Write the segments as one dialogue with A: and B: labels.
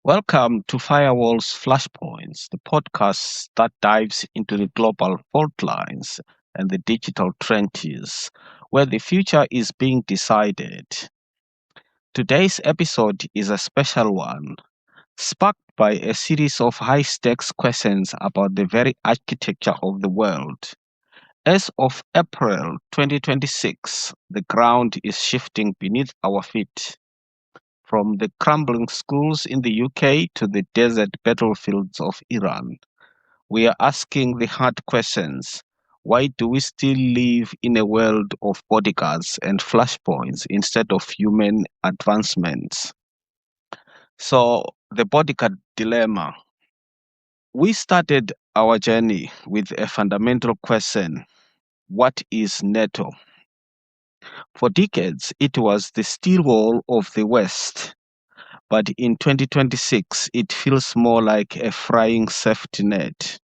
A: Welcome to Firewall's Flashpoints, the podcast that dives into the global fault lines and the digital trenches where the future is being decided. Today's episode is a special one, sparked by a series of high stakes questions about the very architecture of the world. As of April 2026, the ground is shifting beneath our feet. From the crumbling schools in the UK to the desert battlefields of Iran, we are asking the hard questions. Why do we still live in a world of bodyguards and flashpoints instead of human advancements? So, the bodyguard dilemma. We started our journey with a fundamental question: what is NATO? For decades, it was the steel wall of the West. But in 2026, it feels more like a frying safety net.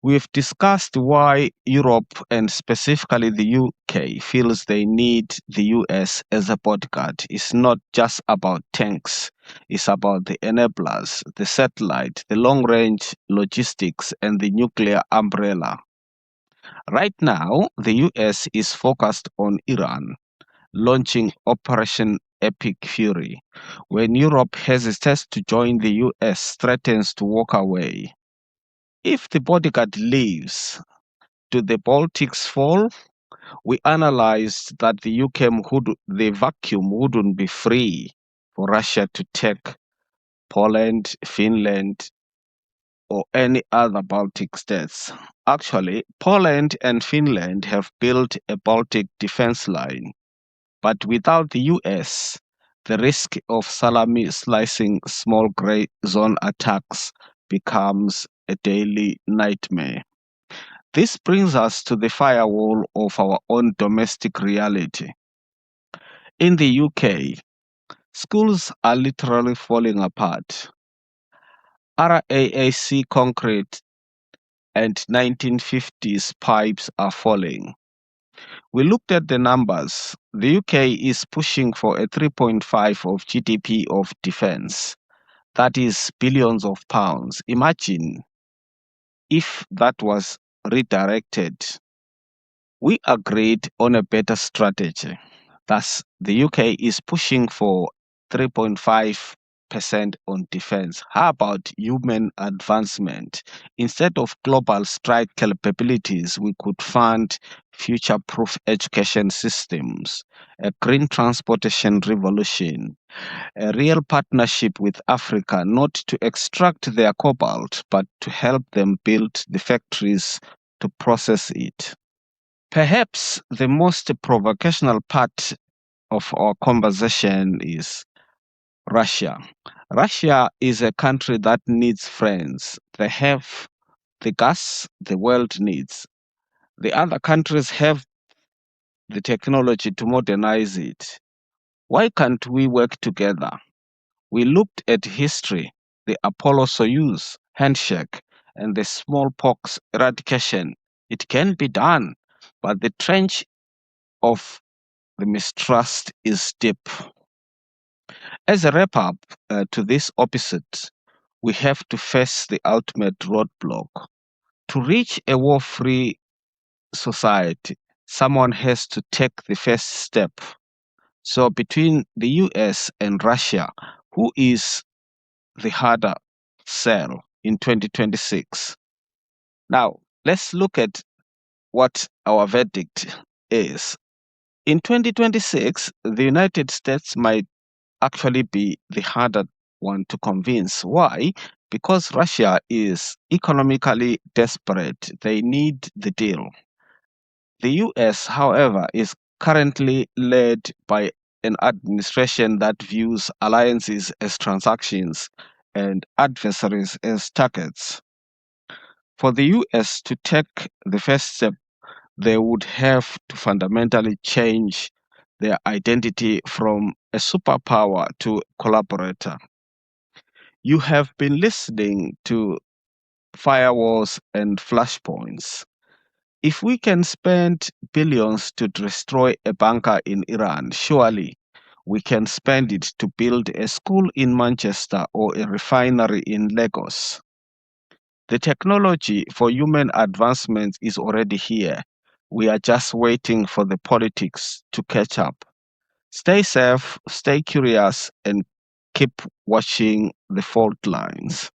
A: We've discussed why Europe and specifically the UK feels they need the US as a bodyguard. It's not just about tanks, it's about the enablers, the satellite, the long range logistics, and the nuclear umbrella. Right now, the US is focused on Iran, launching Operation Epic Fury. When Europe hesitates to join, the US threatens to walk away. If the bodyguard leaves, do the Baltics fall? We analyzed that the vacuum wouldn't be free for Russia to take Poland, Finland, or any other Baltic states. Actually, Poland and Finland have built a Baltic defense line. But without the US, the risk of salami slicing small gray zone attacks becomes a daily nightmare. This brings us to the firewall of our own domestic reality. In the UK, schools are literally falling apart. RAAC concrete and 1950s pipes are falling. We looked at the numbers. The UK is pushing for a 3.5 of GDP of defense. That is billions of pounds. Imagine if that was redirected. We agreed on a better strategy. Thus, the UK is pushing for 3.5% on defense. How about human advancement? Instead of global strike capabilities, we could fund future proof education systems, a green transportation revolution, a real partnership with Africa, not to extract their cobalt, but to help them build the factories to process it. Perhaps the most provocational part of our conversation is Russia. Russia is a country that needs friends. They have the gas the world needs. The other countries have the technology to modernize it. Why can't we work together? We looked at history, the Apollo Soyuz handshake, and the smallpox eradication. It can be done, but the trench of the mistrust is deep. As a wrap up to this opposite, we have to face the ultimate roadblock. To reach a war free society, someone has to take the first step. So, between the US and Russia, who is the harder sell in 2026? Now, let's look at what our verdict is. In 2026, the United States might actually be the harder one to convince. Why? Because Russia is economically desperate. They need the deal. The US, however, is currently led by an administration that views alliances as transactions and adversaries as targets. For the US to take the first step, they would have to fundamentally change their identity from a superpower to collaborator. You have been listening to Firewalls and Flashpoints. If we can spend billions to destroy a bunker in Iran, surely we can spend it to build a school in Manchester or a refinery in Lagos. The technology for human advancement is already here. We are just waiting for the politics to catch up. Stay safe, stay curious, and keep watching the fault lines.